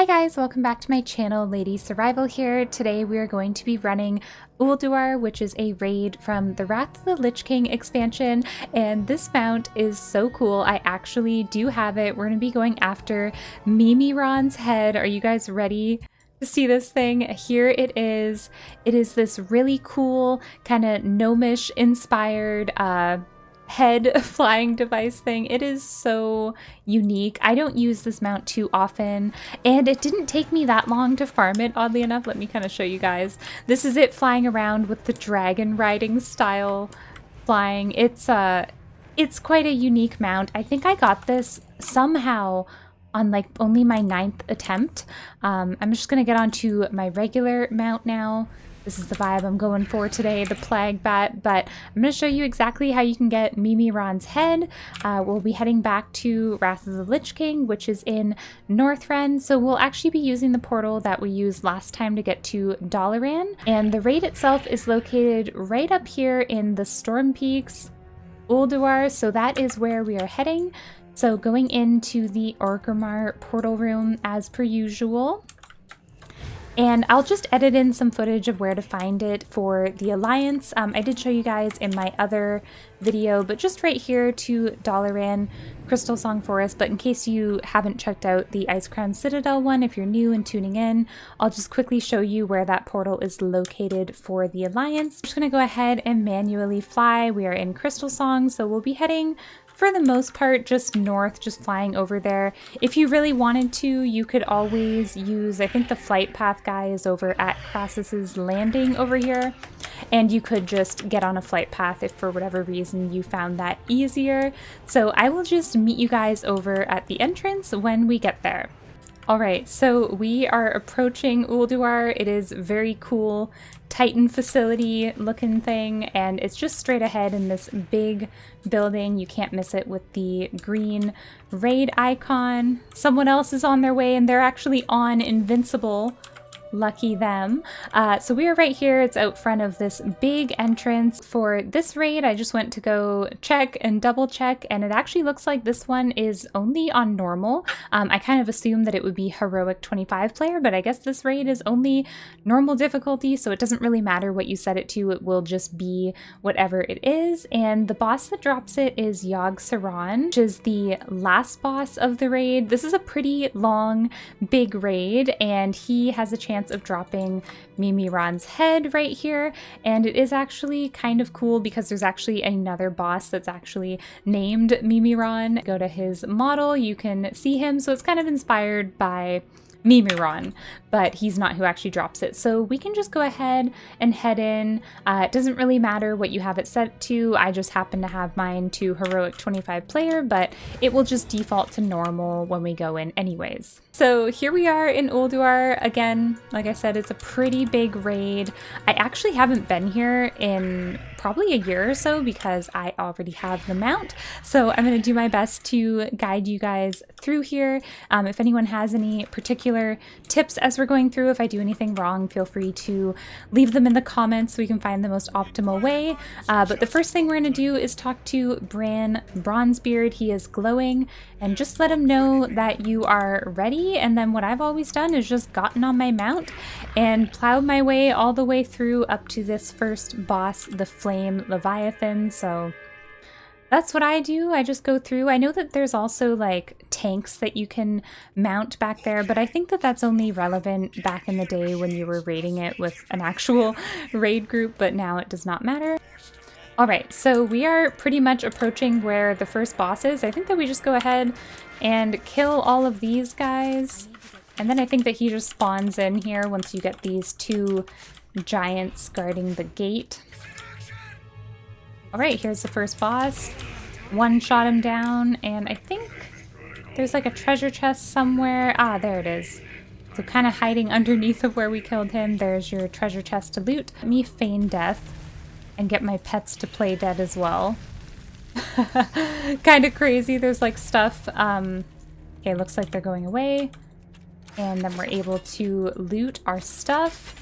Hi guys, welcome back to my channel, Ladysurvival here. Today we are going to be running Ulduar, which is a raid from the Wrath of the Lich King expansion, and this mount is so cool. I actually do have it. We're going to be going after Mimiron's head. Are you guys ready to see this thing? Here it is. It is this really cool, kind of gnomish inspired head flying device thing. It is so unique. I don't use this mount too often, and it didn't take me that long to farm it, oddly enough. Let me kind of show you guys. This is it flying around with the dragon riding style flying. It's quite a unique mount. I think I got this somehow on like only my 9th attempt. I'm just gonna get onto my regular mount now. This is the vibe I'm going for today, the Plague Bat, but I'm going to show you exactly how you can get Mimiron's head. We'll be heading back to Wrath of the Lich King, which is in Northrend, so we'll actually be using the portal that we used last time to get to Dalaran, and the raid itself is located right up here in the Storm Peaks, Ulduar, so that is where we are heading. So going into the Orgrimmar portal room as per usual. And I'll just edit in some footage of where to find it for the Alliance. I did show you guys in my other video, but just right here to Dalaran, Crystal Song Forest. But in case you haven't checked out the Icecrown Citadel one, if you're new and tuning in, I'll just quickly show you where that portal is located for the Alliance. I'm just going to go ahead and manually fly. We are in Crystal Song, so we'll be heading for the most part just north, just flying over there. If you really wanted to, you could always use, I think the flight path guy is over at Crassus's Landing over here, and you could just get on a flight path if for whatever reason you found that easier. So I will just meet you guys over at the entrance when we get there. Alright, so we are approaching Ulduar. It is very cool Titan facility looking thing, and it's just straight ahead in this big building. You can't miss it with the green raid icon. Someone else is on their way, and they're actually on Invincible. Lucky them. So we are right here. It's out front of this big entrance. For this raid, I just went to go check and double check, and it actually looks like this one is only on normal. I kind of assumed that it would be heroic 25 player, but I guess this raid is only normal difficulty, so it doesn't really matter what you set it to. It will just be whatever it is. And the boss that drops it is Yogg-Saron, which is the last boss of the raid. This is a pretty long, big raid, and he has a chance of dropping Mimiron's head right here, and it is actually kind of cool because there's actually another boss that's actually named Mimiron. Go to his model, you can see him, so it's kind of inspired by Mimiron, but he's not who actually drops it. So we can just go ahead and head in. It doesn't really matter what you have it set to. I just happen to have mine to heroic 25 player, but it will just default to normal when we go in anyways. So here we are in Ulduar. Again, like I said, it's a pretty big raid. I actually haven't been here in probably a year or so because I already have the mount. So I'm going to do my best to guide you guys through here. If anyone has any particular tips as we're going through, if I do anything wrong, feel free to leave them in the comments so we can find the most optimal way. But the first thing we're going to do is talk to Bran Bronzebeard. He is glowing, and just let him know that you are ready. And then what I've always done is just gotten on my mount and plowed my way all the way through up to this first boss, the Flame Leviathan. So that's what I do. I just go through. I know that there's also like tanks that you can mount back there, but I think that that's only relevant back in the day when you were raiding it with an actual raid group, but now it does not matter. Alright, so we are pretty much approaching where the first boss is. I think that we just go ahead and kill all of these guys, and then I think that he just spawns in here once you get these two giants guarding the gate. Alright, here's the first boss. One shot him down, and I think there's like a treasure chest somewhere. Ah, there it is. So kind of hiding underneath of where we killed him. There's your treasure chest to loot. Let me feign death and get my pets to play dead as well. Kind of crazy. There's like stuff. Okay, looks like they're going away. And then we're able to loot our stuff.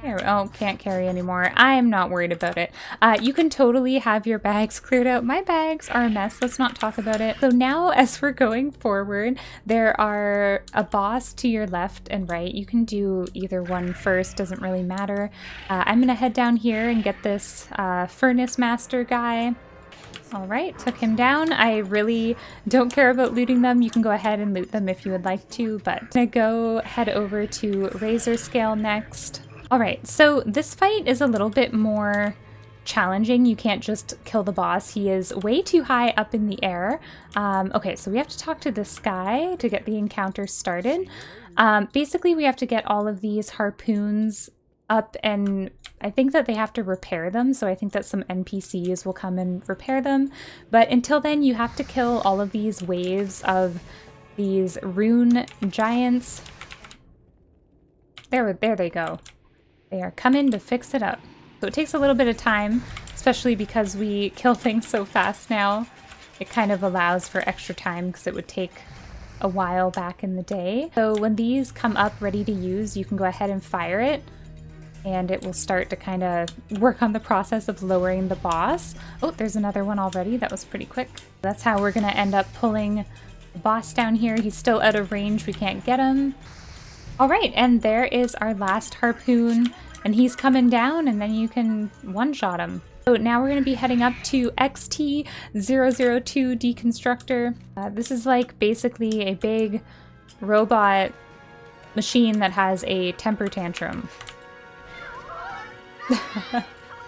There, oh, can't carry anymore. I'm not worried about it. You can totally have your bags cleared out. My bags are a mess. Let's not talk about it. So now as we're going forward, there are a boss to your left and right. You can do either one first, doesn't really matter. I'm gonna head down here and get this Furnace Master guy. All right, took him down. I really don't care about looting them. You can go ahead and loot them if you would like to, but I'm gonna go head over to Razorscale next. All right, so this fight is a little bit more challenging. You can't just kill the boss. He is way too high up in the air. Okay, so we have to talk to this guy to get the encounter started. Basically, we have to get all of these harpoons up, and I think that they have to repair them, so I think that some NPCs will come and repair them. But until then, you have to kill all of these waves of these rune giants. There they go. They are coming to fix it up. So it takes a little bit of time, especially because we kill things so fast now. It kind of allows for extra time because it would take a while back in the day. So when these come up ready to use, you can go ahead and fire it, and it will start to kind of work on the process of lowering the boss. Oh, there's another one already. That was pretty quick. That's how we're going to end up pulling the boss down here. He's still out of range. We can't get him. All right, and there is our last harpoon, and he's coming down, and then you can one-shot him. So now we're going to be heading up to XT002 Deconstructor. This is like basically a big robot machine that has a temper tantrum.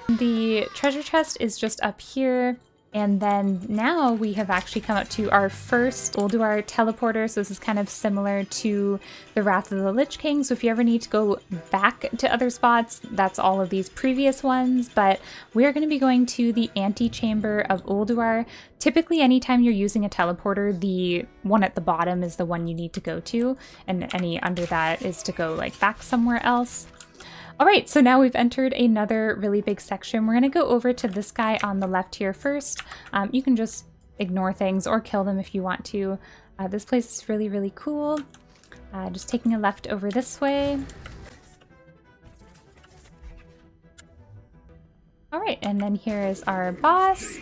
The treasure chest is just up here. And then now we have actually come up to our first Ulduar teleporter. So this is kind of similar to the Wrath of the Lich King. So if you ever need to go back to other spots, that's all of these previous ones. But we're going to be going to the antechamber of Ulduar. Typically, anytime you're using a teleporter, the one at the bottom is the one you need to go to. And any under that is to go like back somewhere else. All right, so now we've entered another really big section. We're gonna go over to this guy on the left here first. You can just ignore things or kill them if you want to. This place is really, really cool. Just taking a left over this way. All right, and then here is our boss.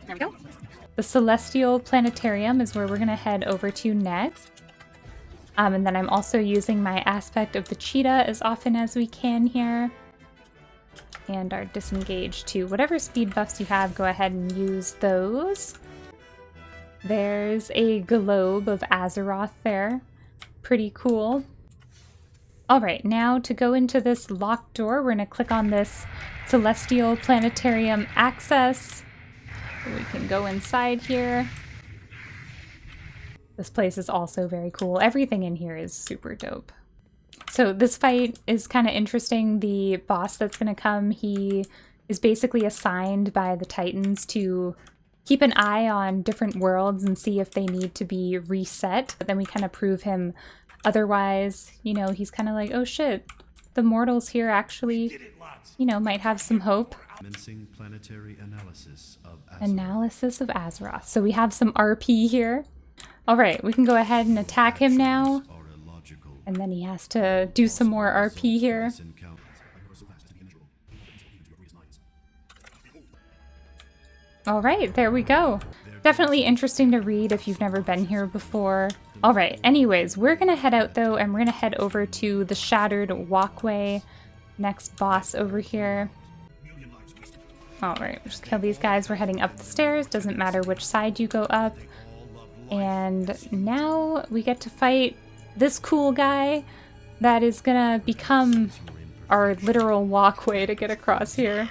There we go. The Celestial Planetarium is where we're gonna head over to next. And then I'm also using my aspect of the cheetah as often as we can here. And our disengage too. Whatever speed buffs you have, go ahead and use those. There's a globe of Azeroth there. Pretty cool. All right, now to go into this locked door, we're gonna click on this Celestial Planetarium access. We can go inside here. This place is also very cool. Everything in here is super dope. So this fight is kind of interesting. The boss that's going to come, he is basically assigned by the Titans to keep an eye on different worlds and see if they need to be reset. But then we kind of prove him otherwise. You know, he's kind of like, oh shit, the mortals here actually, you know, might have some hope. Planetary analysis of Azeroth. Analysis of Azeroth. So we have some RP here. All right, we can go ahead and attack him now. And then he has to do some more RP here. All right, there we go. Definitely interesting to read if you've never been here before. All right, anyways, we're gonna head out though, and we're gonna head over to the Shattered Walkway. Next boss over here. All right, just kill these guys. We're heading up the stairs. Doesn't matter which side you go up. And now we get to fight this cool guy that is gonna become our literal walkway to get across here.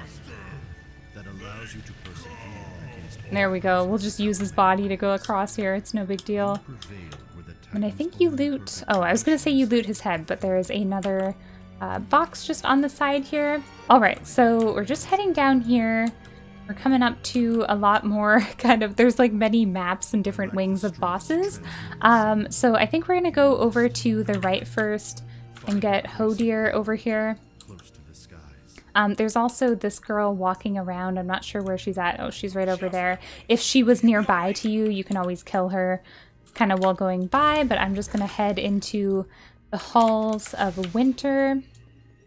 There we go. We'll just use his body to go across here. It's no big deal. And I think you loot... Oh, I was gonna say you loot his head, but there is another box just on the side here. All right, so we're just heading down here. We're coming up to a lot more kind of, there's like many maps and different wings of bosses. So I think we're gonna go over to the right first and get Hodir over here. There's also this girl walking around. I'm not sure where she's at. Oh, she's right over there. If she was nearby to you, you can always kill her kind of while going by, but I'm just gonna head into the Halls of Winter.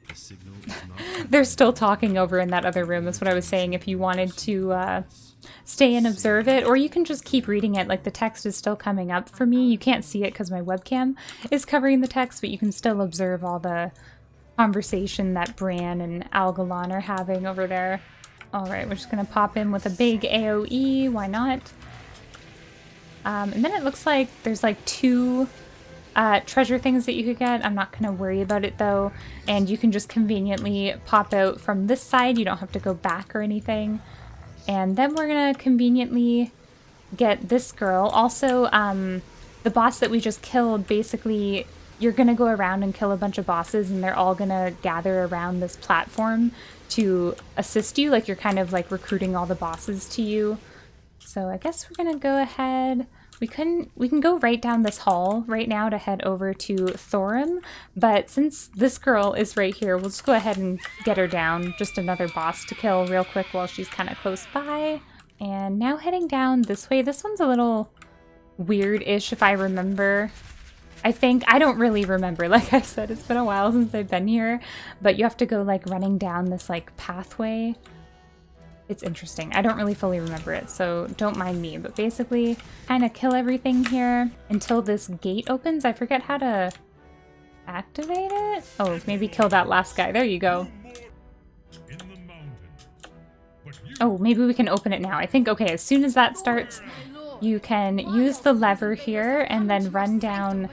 The signal is not They're still talking over in that other room. That's what I was saying. If you wanted to stay and observe it, or you can just keep reading it. Like, the text is still coming up for me. You can't see it because my webcam is covering the text, but you can still observe all the conversation that Bran and Algalon are having over there. Alright, we're just going to pop in with a big AoE. Why not? And then it looks like there's like 2 treasure things that you could get. I'm not going to worry about it though. And you can just conveniently pop out from this side. You don't have to go back or anything. And then we're going to conveniently get this girl. Also, the boss that we just killed, basically, you're going to go around and kill a bunch of bosses and they're all going to gather around this platform to assist you. Like, you're kind of like recruiting all the bosses to you. So I guess we're going to go ahead. We can go right down this hall right now to head over to Thorim, but since this girl is right here, we'll just go ahead and get her down. Just another boss to kill real quick while she's kind of close by. And now heading down this way. This one's a little weird-ish if I remember. I don't really remember. Like I said, it's been a while since I've been here, but you have to go like running down this like pathway. It's interesting. I don't really fully remember it, so don't mind me. But basically, kind of kill everything here until this gate opens. I forget how to activate it. Oh, maybe kill that last guy. There you go. Oh, maybe we can open it now. I think, okay, as soon as that starts, you can use the lever here and then run down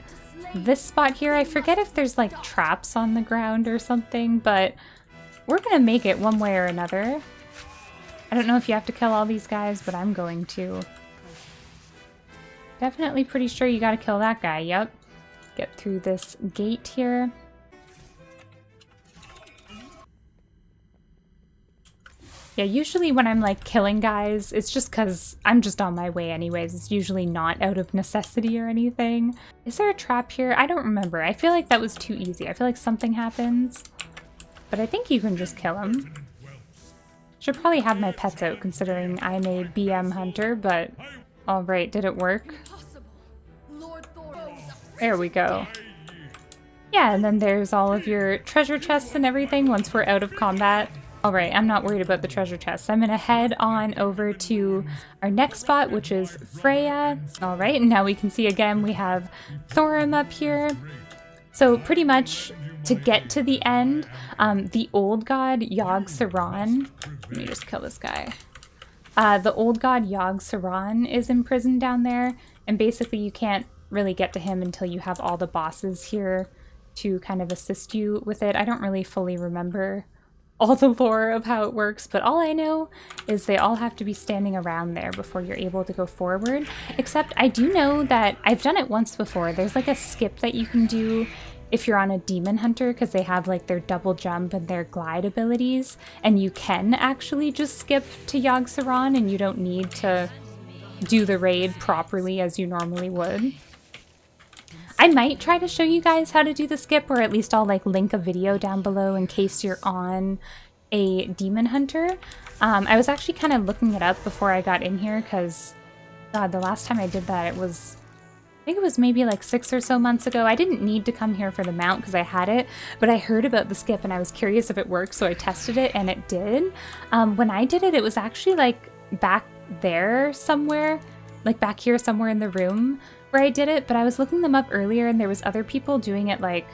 this spot here. I forget if there's like traps on the ground or something, but we're gonna make it one way or another. I don't know if you have to kill all these guys, but I'm going to. Definitely pretty sure you gotta kill that guy, yep. Get through this gate here. Yeah, usually when I'm like killing guys, it's just because I'm just on my way anyways. It's usually not out of necessity or anything. Is there a trap here? I don't remember. I feel like that was too easy. I feel like something happens. But I think you can just kill him. Should probably have my pets out considering I'm a BM hunter, but alright, did it work? There we go. Yeah, and then there's all of your treasure chests and everything once we're out of combat. Alright, I'm not worried about the treasure chests. I'm gonna head on over to our next spot, which is Freya. Alright, and now we can see again we have Thorim up here. So pretty much to get to the end, the old god Yogg-Saron, let me just kill this guy. The old god Yogg-Saron is imprisoned down there, and basically you can't really get to him until you have all the bosses here to kind of assist you with it. I don't really fully remember all the lore of how it works, but all I know is they all have to be standing around there before you're able to go forward. Except I do know that I've done it once before. There's like a skip that you can do if you're on a demon hunter, because they have like their double jump and their glide abilities, and you can actually just skip to Yogg-Saron and you don't need to do the raid properly as you normally would. I might try to show you guys how to do the skip, or at least I'll like link a video down below in case you're on a demon hunter. I was actually kind of looking it up before I got in here because God, the last time I did that I think it was maybe like 6 or so months ago. I didn't need to come here for the mount because I had it, but I heard about the skip and I was curious if it worked, so I tested it and it did. When I did it, it was actually like back there somewhere, like back here somewhere in the room where I did it, but I was looking them up earlier and there was other people doing it like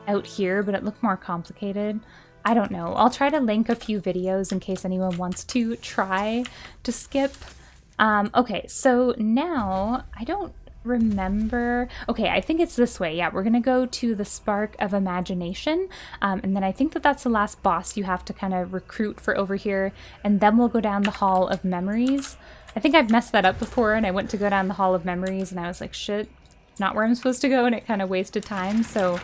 out here, but it looked more complicated. I don't know. I'll try to link a few videos in case anyone wants to try to skip. Okay, so now I don't remember. Okay, I think it's this way. Yeah, we're gonna go to the Spark of Imagination, and then I think that that's the last boss you have to kind of recruit for over here, and then we'll go down the Hall of Memories. I think I've messed that up before, and I went to go down the Hall of Memories, and I was like, shit, not where I'm supposed to go, and it kind of wasted time, so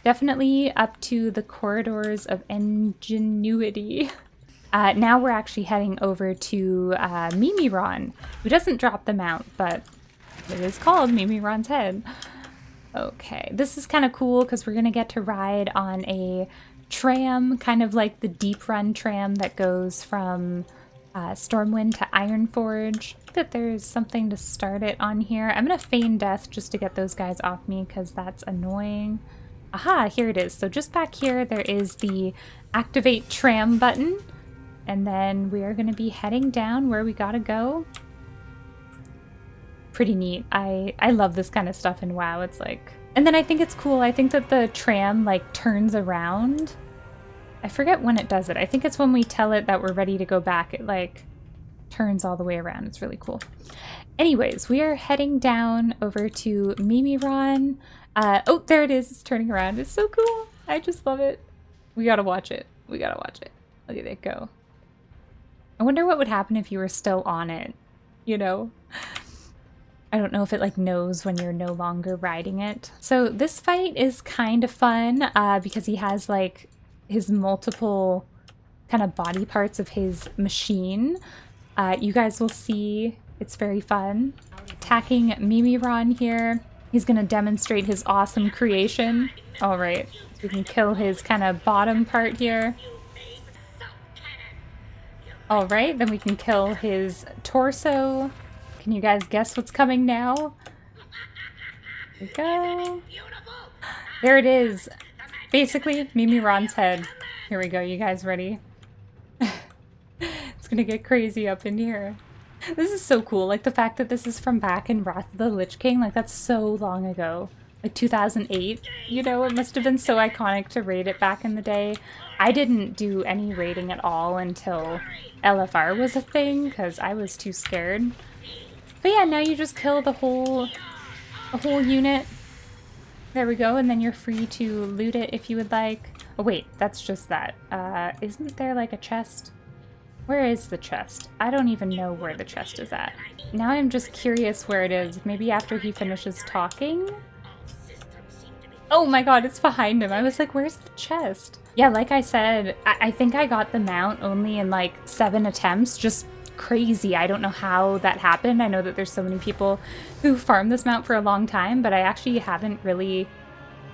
definitely up to the Corridors of Ingenuity. Now we're actually heading over to Mimiron, who doesn't drop the mount, but it is called Mimiron's Head. Okay, this is kind of cool because we're going to get to ride on a tram, kind of like the deep run tram that goes from Stormwind to Ironforge. I think that there's something to start it on here. I'm going to feign death just to get those guys off me because that's annoying. Aha, here it is. So just back here, there is the activate tram button. And then we are going to be heading down where we gotta go. Pretty neat. I love this kind of stuff in WoW. It's like... And then I think it's cool. I think that the tram, like, turns around. I forget when it does it. I think it's when we tell it that we're ready to go back. It, like, turns all the way around. It's really cool. Anyways, we are heading down over to Mimiron. Oh, there it is. It's turning around. It's so cool. I just love it. We gotta watch it. We gotta watch it. Look at it go. I wonder what would happen if you were still on it, you know? I don't know if it like knows when you're no longer riding it. So this fight is kind of fun because he has like his multiple kind of body parts of his machine. You guys will see it's very fun. Attacking Mimiron here. He's gonna demonstrate his awesome creation. All right, so we can kill his kind of bottom part here. All right, then we can kill his torso. Can you guys guess what's coming now? Here we go. There it is. Basically, Mimiron's head. Here we go. You guys ready? It's gonna get crazy up in here. This is so cool. Like the fact that this is from back in Wrath of the Lich King. Like that's so long ago. Like 2008. You know, it must have been so iconic to raid it back in the day. I didn't do any raiding at all until LFR was a thing because I was too scared. But yeah, now you just kill the whole unit. There we go, and then you're free to loot it if you would like. Oh wait, that's just that. Isn't there like a chest? Where is the chest? I don't even know where the chest is at. Now I'm just curious where it is. Maybe after he finishes talking? Oh my god, it's behind him. I was like, where's the chest? Yeah, like I said, I think I got the mount only in like 7 attempts. Just crazy. I don't know how that happened. I know that there's so many people who farm this mount for a long time, but I actually haven't really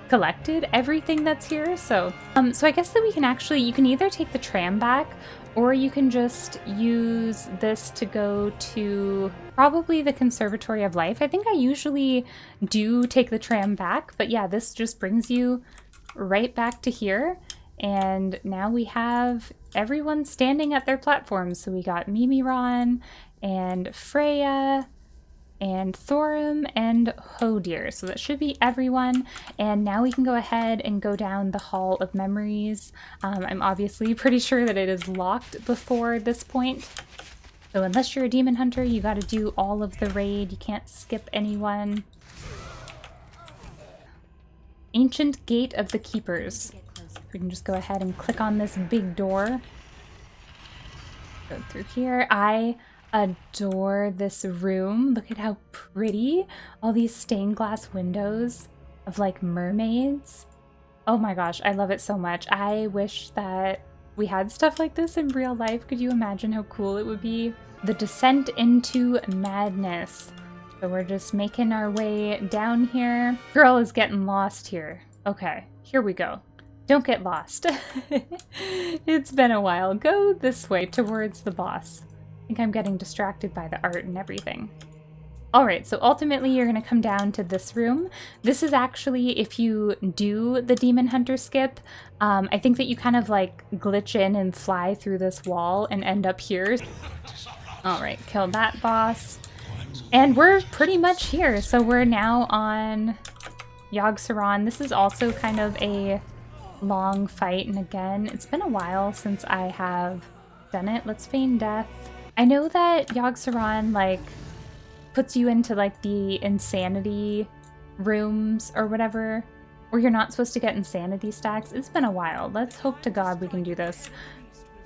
collected everything that's here. So I guess that we can actually, you can either take the tram back or you can just use this to go to probably the Conservatory of Life. I think I usually do take the tram back, but yeah, this just brings you right back to here. And now we have everyone standing at their platforms. So we got Mimiron and Freya and Thorim and Hodir. So that should be everyone. And now we can go ahead and go down the Hall of Memories. I'm obviously pretty sure that it is locked before this point. So unless you're a demon hunter, you got to do all of the raid. You can't skip anyone. Ancient Gate of the Keepers. We can just go ahead and click on this big door. Go through here. I adore this room. Look at how pretty. All these stained glass windows of like mermaids. Oh my gosh, I love it so much. I wish that we had stuff like this in real life. Could you imagine how cool it would be? The Descent into Madness. So we're just making our way down here. Girl is getting lost here. Okay, here we go. Don't get lost. It's been a while. Go this way towards the boss. I think I'm getting distracted by the art and everything. Alright, so ultimately you're going to come down to this room. This is actually, if you do the Demon Hunter skip, I think that you kind of like glitch in and fly through this wall and end up here. Alright, kill that boss. And we're pretty much here. So we're now on Yogg-Saron. This is also kind of a long fight, and again, it's been a while since I have done it. Let's feign death. I know that Yogg-Saron like puts you into like the insanity rooms or whatever, where you're not supposed to get insanity stacks. It's been a while. Let's hope to God we can do this.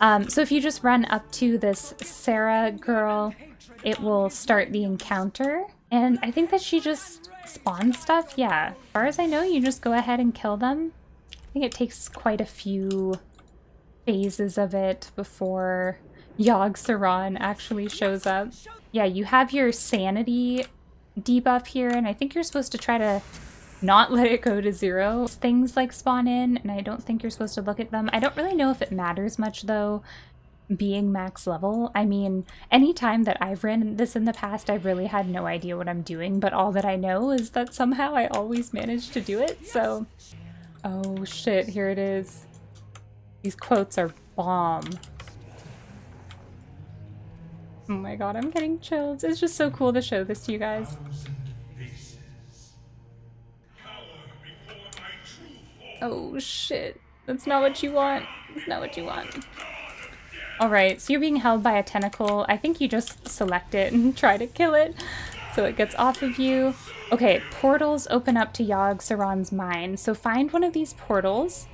So if you just run up to this Sarah girl, it will start the encounter, and I think that she just spawns stuff. Yeah, as far as I know, you just go ahead and kill them. I think it takes quite a few phases of it before Yogg-Saron actually shows up. Yeah, you have your sanity debuff here, and I think you're supposed to try to not let it go to 0. Things like spawn in, and I don't think you're supposed to look at them. I don't really know if it matters much, though, being max level. I mean, anytime that I've ran this in the past, I've really had no idea what I'm doing, but all that I know is that somehow I always manage to do it, so Oh shit, here it is. These quotes are bomb. Oh my god, I'm getting chills. It's just so cool to show this to you guys. Oh shit. That's not what you want. That's not what you want. Alright, so you're being held by a tentacle. I think you just select it and try to kill it so it gets off of you. Okay, portals open up to Yogg-Saron's mind. So find one of these portals.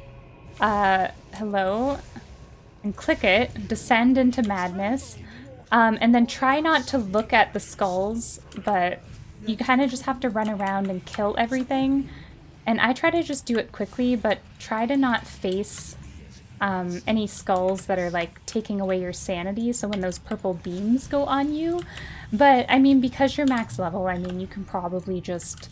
Hello. And click it. Descend into madness. And then try not to look at the skulls, but you kind of just have to run around and kill everything. And I try to just do it quickly, but try to not face any skulls that are like taking away your sanity, so when those purple beams go on you. But I mean, because you're max level, I mean, you can probably just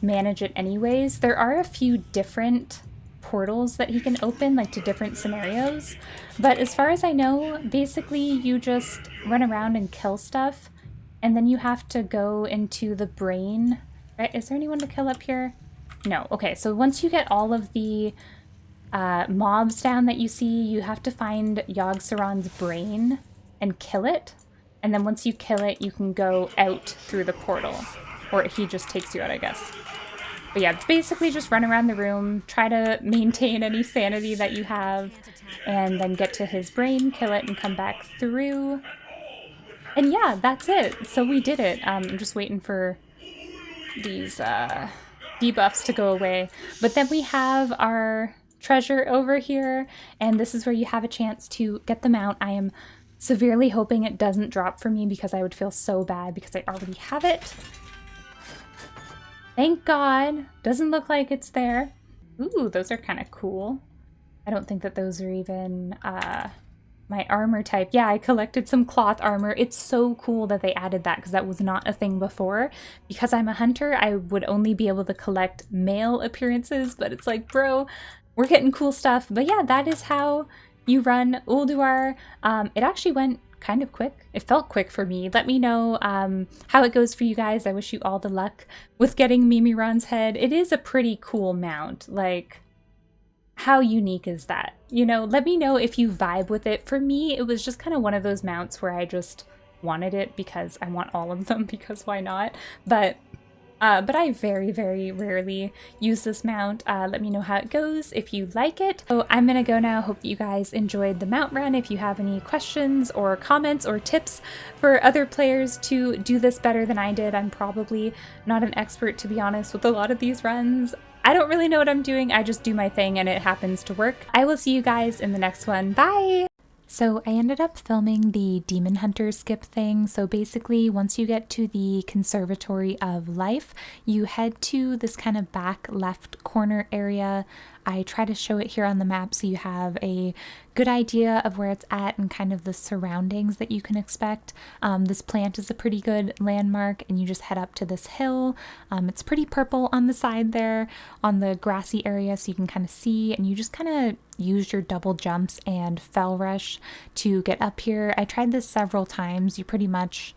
manage it anyways. There are a few different portals that he can open, like to different scenarios, but as far as I know, basically you just run around and kill stuff, and then you have to go into the brain. Right? Is there anyone to kill up here? No. Okay, so once you get all of the mobs down that you see, you have to find Yogg-Saron's brain and kill it, and then once you kill it, you can go out through the portal, or he just takes you out, I guess. But yeah, basically just run around the room, try to maintain any sanity that you have, and then get to his brain, kill it, and come back through. And yeah, that's it. So we did it. I'm just waiting for these debuffs to go away. But then we have our treasure over here, and this is where you have a chance to get the mount. I am severely hoping it doesn't drop for me because I would feel so bad because I already have it. Thank God. Doesn't look like it's there. Ooh, those are kind of cool. I don't think that those are even my armor type. Yeah, I collected some cloth armor. It's so cool that they added that because that was not a thing before. Because I'm a hunter, I would only be able to collect male appearances, but it's like, bro, we're getting cool stuff. But yeah, that is how you run Ulduar. It actually went kind of quick. It felt quick for me. Let me know how it goes for you guys. I wish you all the luck with getting Mimiron's head. It is a pretty cool mount. Like, how unique is that? You know, let me know if you vibe with it. For me, it was just kind of one of those mounts where I just wanted it because I want all of them, because why not? But I very, very rarely use this mount. Let me know how it goes if you like it. So I'm gonna go now. Hope you guys enjoyed the mount run. If you have any questions or comments or tips for other players to do this better than I did, I'm probably not an expert, to be honest, with a lot of these runs. I don't really know what I'm doing. I just do my thing and it happens to work. I will see you guys in the next one. Bye! So I ended up filming the Demon Hunter skip thing. So basically, once you get to the Conservatory of Life, you head to this kind of back left corner area. I try to show it here on the map so you have a good idea of where it's at and kind of the surroundings that you can expect. This plant is a pretty good landmark, and you just head up to this hill. It's pretty purple on the side there on the grassy area, so you can kind of see, and you just kind of use your double jumps and fell rush to get up here. I tried this several times. You pretty much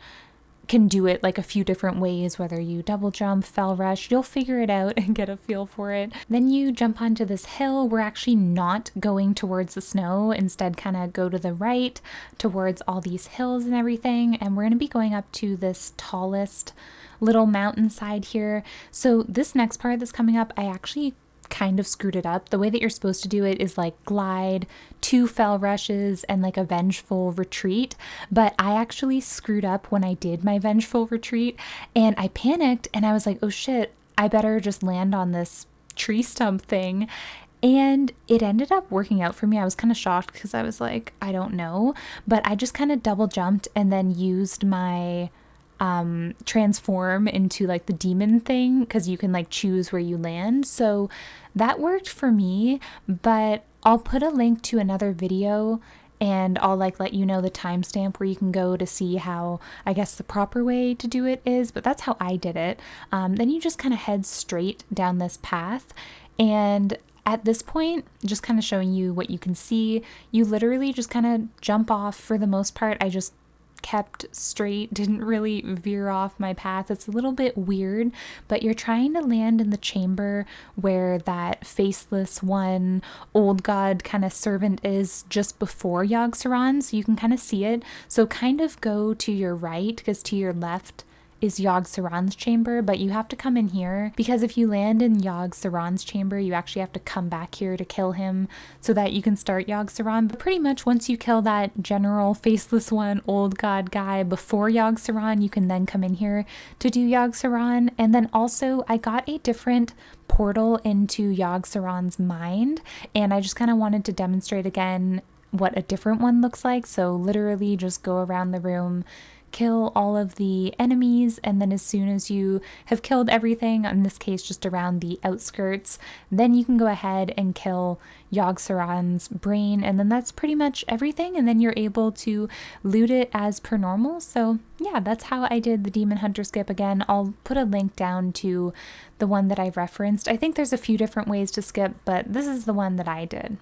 can do it like a few different ways, whether you double jump, fell rush, you'll figure it out and get a feel for it. Then you jump onto this hill. We're actually not going towards the snow, instead kind of go to the right towards all these hills and everything, and we're going to be going up to this tallest little mountainside here. So this next part that's coming up, I actually kind of screwed it up. The way that you're supposed to do it is like glide, 2 fell rushes, and like a vengeful retreat, but I actually screwed up when I did my vengeful retreat, and I panicked and I was like, oh shit, I better just land on this tree stump thing. And it ended up working out for me. I was kind of shocked because I was like, I don't know, but I just kind of double jumped and then used my transform into like the demon thing, because you can like choose where you land. So that worked for me, but I'll put a link to another video and I'll like let you know the timestamp where you can go to see how, I guess, the proper way to do it is, but that's how I did it. Then you just kind of head straight down this path, and at this point, just kind of showing you what you can see, you literally just kind of jump off for the most part. I just kept straight, didn't really veer off my path. It's a little bit weird, but you're trying to land in the chamber where that faceless one, old god kind of servant is just before Yogg-Saron, so you can kind of see it. So kind of go to your right, because to your left is Yogg-Saron's chamber, but you have to come in here because if you land in Yogg-Saron's chamber, you actually have to come back here to kill him so that you can start Yogg-Saron. But pretty much once you kill that general faceless one, old god guy before Yogg-Saron, you can then come in here to do Yogg-Saron. And then also I got a different portal into Yogg-Saron's mind, and I just kind of wanted to demonstrate again what a different one looks like. So literally just go around the room, kill all of the enemies, and then as soon as you have killed everything, in this case just around the outskirts, then you can go ahead and kill Yogg-Saron's brain, and then that's pretty much everything, and then you're able to loot it as per normal. So yeah, that's how I did the Demon Hunter skip. Again, I'll put a link down to the one that I referenced. I think there's a few different ways to skip, but this is the one that I did.